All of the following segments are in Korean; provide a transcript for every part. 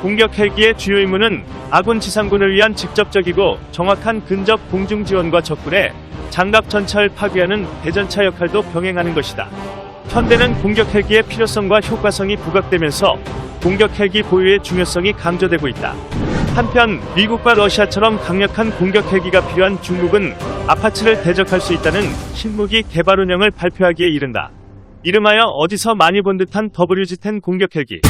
공격 헬기의 주요 임무는 아군 지상군을 위한 직접적이고 정확한 근접 공중 지원과 적군의 장갑 전차를 파괴하는 대전차 역할도 병행하는 것이다. 현대는 공격 헬기의 필요성과 효과성이 부각되면서 공격 헬기 보유의 중요성이 강조되고 있다. 한편 미국과 러시아처럼 강력한 공격 헬기가 필요한 중국은 아파치를 대적할 수 있다는 신무기 개발 운영을 발표하기에 이른다. 이름하여 어디서 많이 본 듯한 WG-10 공격 헬기.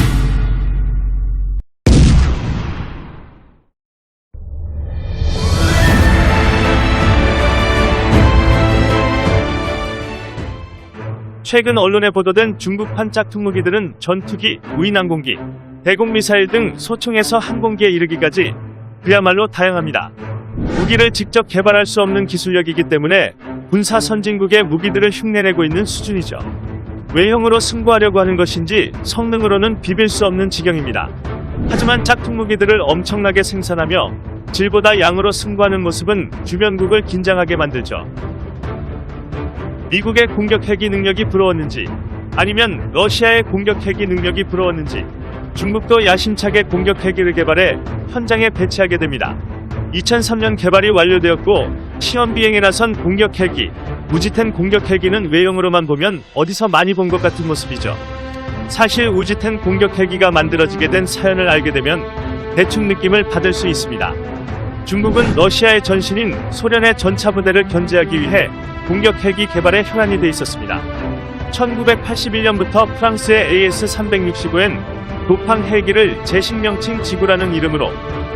최근 언론에 보도된 중국판 짝퉁무기들은 전투기, 무인항공기, 대공미사일 등 소총에서 항공기에 이르기까지 그야말로 다양합니다. 무기를 직접 개발할 수 없는 기술력이기 때문에 군사 선진국의 무기들을 흉내내고 있는 수준이죠. 외형으로 승부하려고 하는 것인지 성능으로는 비빌 수 없는 지경입니다. 하지만 짝퉁무기들을 엄청나게 생산하며 질보다 양으로 승부하는 모습은 주변국을 긴장하게 만들죠. 미국의 공격 헬기 능력이 부러웠는지 아니면 러시아의 공격 헬기 능력이 부러웠는지 중국도 야심차게 공격 헬기를 개발해 현장에 배치하게 됩니다. 2003년 개발이 완료되었고 시험 비행에 나선 공격 헬기, 우지-10 공격 헬기는 외형으로만 보면 어디서 많이 본 것 같은 모습이죠. 사실 우지-10 공격 헬기가 만들어지게 된 사연을 알게 되면 대충 느낌을 받을 수 있습니다. 중국은 러시아의 전신인 소련의 전차 부대를 견제하기 위해 공격 헬기 개발에 혈안이 돼 있었습니다. 1981년부터 프랑스의 AS-365엔 도팡 헬기를 제식명칭 지구라는 이름으로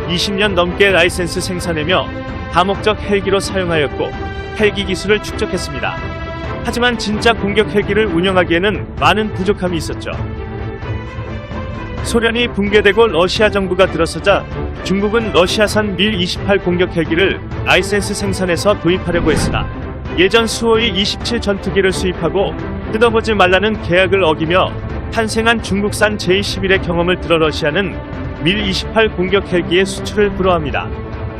20년 넘게 라이센스 생산하며 다목적 헬기로 사용하였고 헬기 기술을 축적했습니다. 하지만 진짜 공격 헬기를 운영하기에는 많은 부족함이 있었죠. 소련이 붕괴되고 러시아 정부가 들어서자 중국은 러시아산 밀-28 공격 헬기를 라이센스 생산해서 도입하려고 했으나 예전 수호이 27 전투기를 수입하고 뜯어보지 말라는 계약을 어기며 탄생한 중국산 J-11의 경험을 들어 러시아는 밀-28 공격 헬기의 수출을 불허합니다.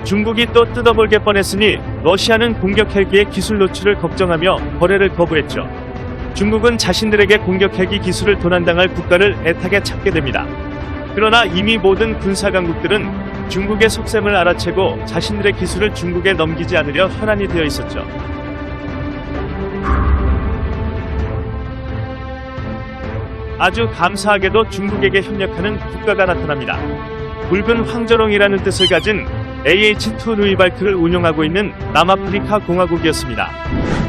중국이 또 뜯어볼게 뻔했으니 러시아는 공격 헬기의 기술 노출을 걱정하며 거래를 거부했죠. 중국은 자신들에게 공격 헬기 기술을 도난당할 국가를 애타게 찾게 됩니다. 그러나 이미 모든 군사 강국들은 중국의 속셈을 알아채고 자신들의 기술을 중국에 넘기지 않으려 혈안이 되어 있었죠. 아주 감사하게도 중국에게 협력하는 국가가 나타납니다. 붉은 황조롱이라는 뜻을 가진 AH-2 루이발크를 운용하고 있는 남아프리카 공화국이었습니다.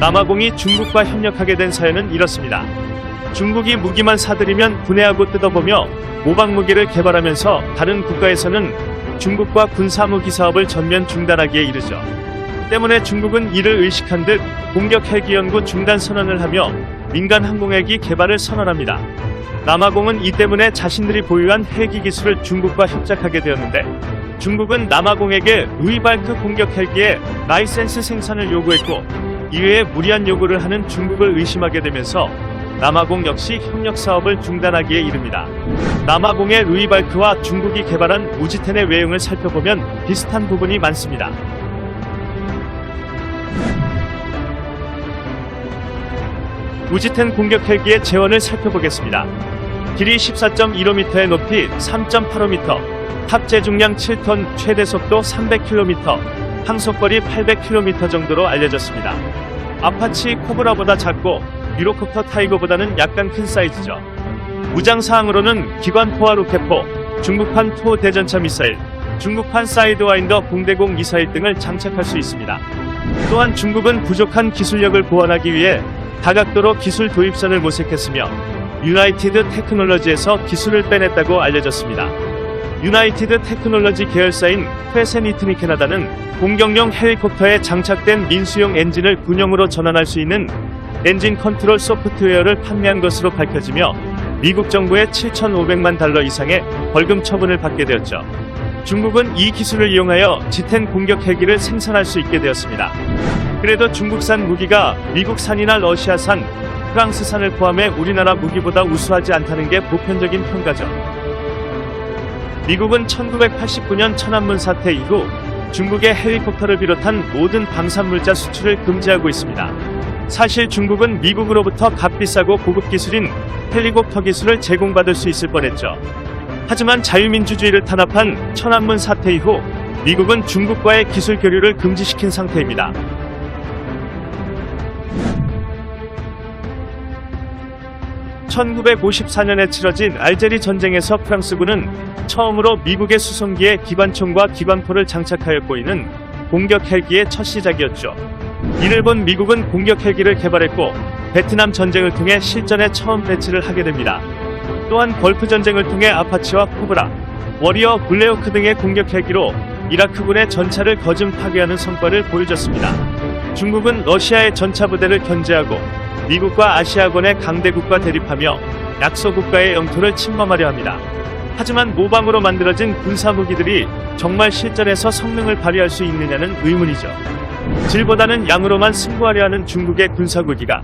남아공이 중국과 협력하게 된 사연은 이렇습니다. 중국이 무기만 사들이면 분해하고 뜯어보며 모방무기를 개발하면서 다른 국가에서는 중국과 군사무기 사업을 전면 중단하기에 이르죠. 때문에 중국은 이를 의식한 듯 공격 헬기 연구 중단 선언을 하며 민간 항공헬기 개발을 선언합니다. 남아공은 이 때문에 자신들이 보유한 헬기 기술을 중국과 협작하게 되었는데 중국은 남아공에게 루이발크 공격 헬기의 라이센스 생산을 요구했고 이외에 무리한 요구를 하는 중국을 의심하게 되면서 남아공 역시 협력 사업을 중단하기에 이릅니다. 남아공의 루이발크와 중국이 개발한 우지-10의 외형을 살펴보면 비슷한 부분이 많습니다. 우지-10 공격 헬기의 재원을 살펴보겠습니다. 길이 14.15m의 높이 3.85m, 탑재 중량 7톤, 최대 속도 300km, 항속거리 800km 정도로 알려졌습니다. 아파치 코브라보다 작고 유로콥터 타이거보다는 약간 큰 사이즈죠. 무장사항으로는 기관포와 로켓포, 중국판 토 대전차 미사일, 중국판 사이드와인더 공대공 미사일 등을 장착할 수 있습니다. 또한 중국은 부족한 기술력을 보완하기 위해 다각도로 기술 도입선을 모색했으며 유나이티드 테크놀로지에서 기술을 빼냈다고 알려졌습니다. 유나이티드 테크놀로지 계열사인 페세니트니 캐나다는 공격용 헬리콥터에 장착된 민수용 엔진을 군용으로 전환할 수 있는 엔진 컨트롤 소프트웨어를 판매한 것으로 밝혀지며 미국 정부의 $7,500만 이상의 벌금 처분을 받게 되었죠. 중국은 이 기술을 이용하여 G-10 공격 헬기를 생산할 수 있게 되었습니다. 그래도 중국산 무기가 미국산이나 러시아산, 프랑스산을 포함해 우리나라 무기보다 우수하지 않다는 게 보편적인 평가죠. 미국은 1989년 천안문 사태 이후 중국의 헬리콥터를 비롯한 모든 방산물자 수출을 금지하고 있습니다. 사실 중국은 미국으로부터 값비싸고 고급 기술인 헬리콥터 기술을 제공받을 수 있을 뻔했죠. 하지만 자유민주주의를 탄압한 천안문 사태 이후 미국은 중국과의 기술 교류를 금지시킨 상태입니다. (1954년에) 치러진 알제리 전쟁에서 프랑스군은 처음으로 미국의 수송기에 기관총과 기관포를 장착하였고 이는 공격 헬기의 첫 시작이었죠. 이를 본 미국은 공격 헬기를 개발했고 베트남 전쟁을 통해 실전에 처음 배치를 하게 됩니다. 또한 걸프 전쟁을 통해 아파치와 코브라, 워리어, 블레어크 등의 공격 헬기로 이라크군의 전차를 거즘 파괴하는 성과를 보여줬습니다. 중국은 러시아의 전차 부대를 견제하고 미국과 아시아권의 강대국과 대립하며 약소국가의 영토를 침범하려 합니다. 하지만 모방으로 만들어진 군사무기들이 정말 실전에서 성능을 발휘할 수 있느냐는 의문이죠. 질보다는 양으로만 승부하려 하는 중국의 군사무기가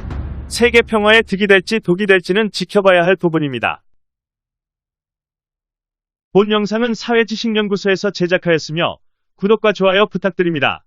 세계 평화에 득이 될지 독이 될지는 지켜봐야 할 부분입니다. 본 영상은 사회지식연구소에서 제작하였으며 구독과 좋아요 부탁드립니다.